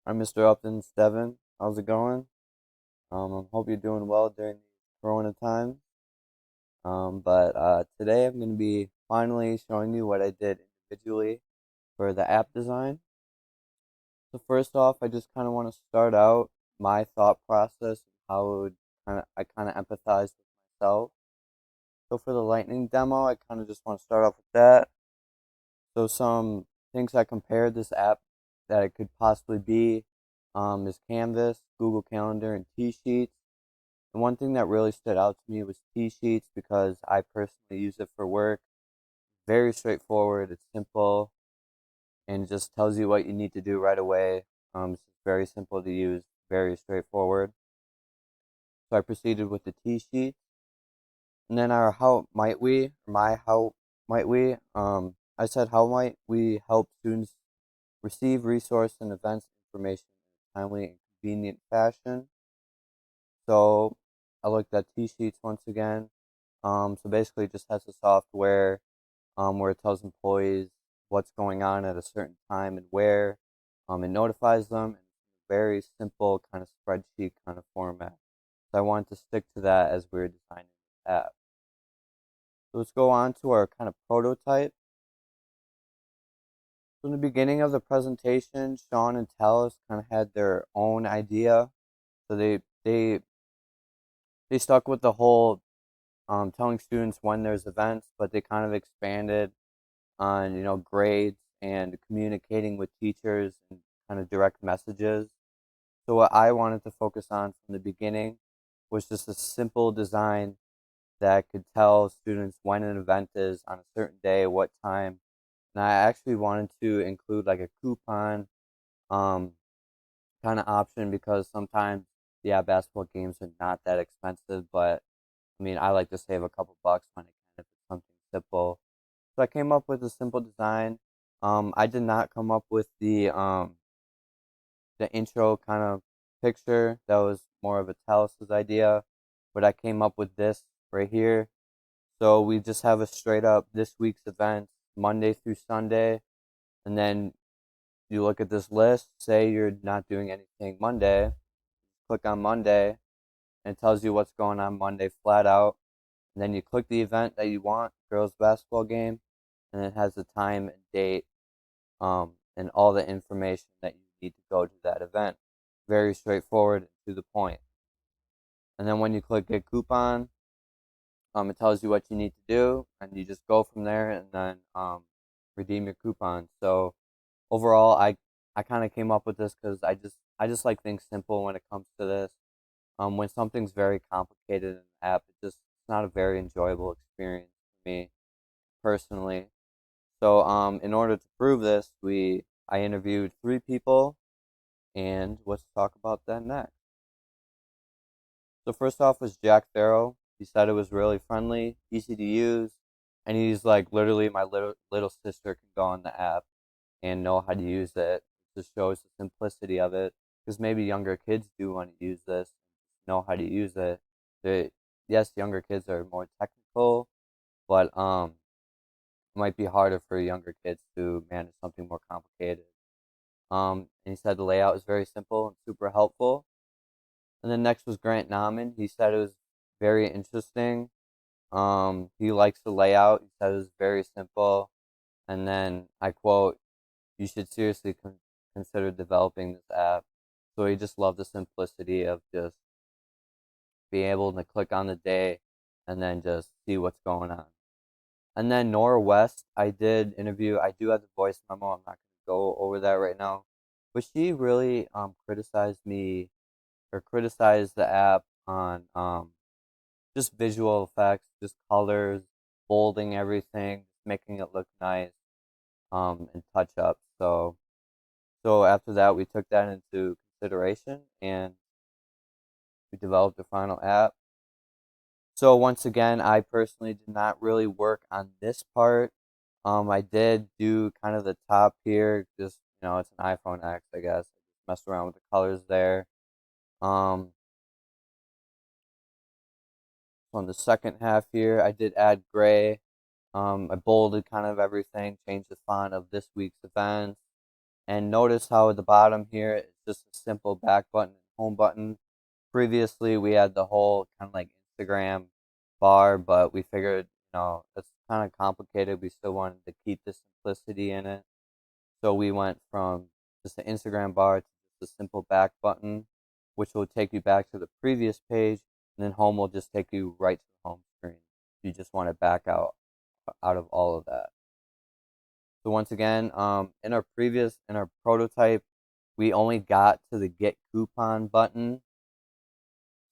I'm Mr. Upton Devin. How's it going? I hope you're doing well during these Corona times. But today I'm going to be finally showing you what I did individually for the app design. So first off, I just kind of want to start out my thought process, how it would I kind of empathize with myself. So for the Lightning demo, I kind of just want to start off with that. So some things I compared this app that it could possibly be is Canvas, Google Calendar, and T-Sheets. And one thing that really stood out to me was T-Sheets because I personally use it for work. Very straightforward, it's simple, and just tells you what you need to do right away. It's just very simple to use, very straightforward. So I proceeded with the T-Sheets. And then our how might we, or my how might we, I said how might we help students receive resource and events information in a timely and convenient fashion. So I looked at T-Sheets once again. So basically, it just has a software where it tells employees what's going on at a certain time and where. It notifies them. And it's a very simple kind of spreadsheet kind of format. So I wanted to stick to that as we were designing this app. So let's go on to our kind of prototype. So in the beginning of the presentation, Sean and Talis kind of had their own idea. So they stuck with the whole telling students when there's events, but they kind of expanded on grades and communicating with teachers and kind of direct messages. So what I wanted to focus on from the beginning was just a simple design that could tell students when an event is on a certain day, what time. And I actually wanted to include like a coupon um, kind of option because sometimes, yeah, basketball games are not that expensive, but I mean, I like to save a couple bucks when I can if it's something simple. So I came up with a simple design. I did not come up with the intro kind of picture. That was more of a Talus's idea, but I came up with this right here. So we just have a straight up this week's events, Monday through Sunday, and then you look at this list. Say you're not doing anything Monday, click on Monday, and it tells you what's going on Monday flat out. And then you click the event that you want, girls basketball game, and it has the time and date, and all the information that you need to go to that event. Very straightforward and to the point. And then when you click get coupon, it tells you what you need to do, and you just go from there and then redeem your coupon. So overall, I kind of came up with this because I just like things simple when it comes to this. When something's very complicated in an app, it's not a very enjoyable experience for me personally. So in order to prove this, I interviewed three people, and let's talk about that next. So first off was Jack Farrow. He said it was really friendly, easy to use, and he's like literally my little sister can go on the app and know how to use it. It just shows the simplicity of it because maybe younger kids do want to use this, know how to use it. Yes, younger kids are more technical, but it might be harder for younger kids to manage something more complicated. And he said the layout is very simple and super helpful. And then next was Grant Nauman. He said it was very interesting. He likes the layout. He said it was very simple. And then I quote, "You should seriously consider developing this app." So he just loved the simplicity of just being able to click on the day and then just see what's going on. And then Nora West, I did interview. I do have the voice memo. I'm not going to go over that right now, but she really criticized me or criticized the app on just visual effects, just colors, bolding everything, making it look nice, and touch up. So after that, we took that into consideration and we developed the final app. So once again, I personally did not really work on this part. I did do kind of the top here, just it's an iPhone X, I guess. I just messed around with the colors there. Um, so on the second half here, I did add gray. I bolded kind of everything, changed the font of this week's events, and notice how at the bottom here it's just a simple back button and home button. Previously, we had the whole kind of like Instagram bar, but we figured, it's kind of complicated. We still wanted to keep the simplicity in it. So we went from just an Instagram bar to just a simple back button, which will take you back to the previous page, and then home will just take you right to the home screen. You just want to back out of all of that. So once again, in our prototype, we only got to the get coupon button,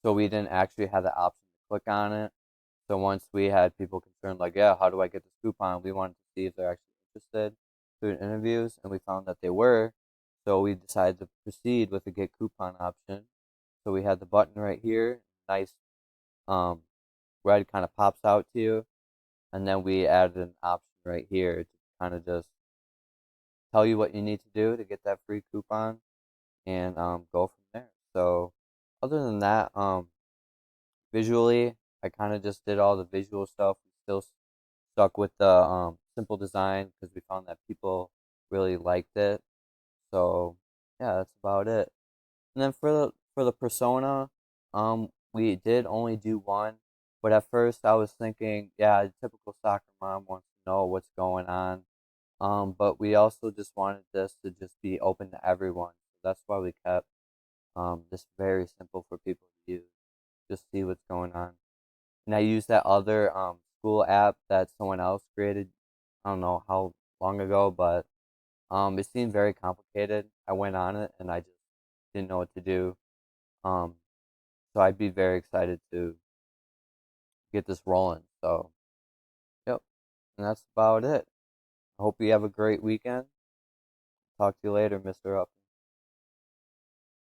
so we didn't actually have the option to click on it. So once we had people concerned, like, yeah, how do I get this coupon? We wanted to see if they're actually interested through interviews, and we found that they were. So we decided to proceed with the get coupon option. So we had the button right here, nice um, red kind of pops out to you, and then we added an option right here to kind of just tell you what you need to do to get that free coupon, and go from there. So other than that, visually, I kind of just did all the visual stuff. We still stuck with the simple design because we found that people really liked it. So yeah, that's about it. And then for the persona, we did only do one, but at first I was thinking, yeah, a typical soccer mom wants to know what's going on. But we also just wanted this to just be open to everyone. So that's why we kept this very simple for people to use. Just see what's going on. And I used that other school app that someone else created. I don't know how long ago, but it seemed very complicated. I went on it and I just didn't know what to do. Um, so I'd be very excited to get this rolling. So, yep, and that's about it. I hope you have a great weekend. Talk to you later, Mr. Up.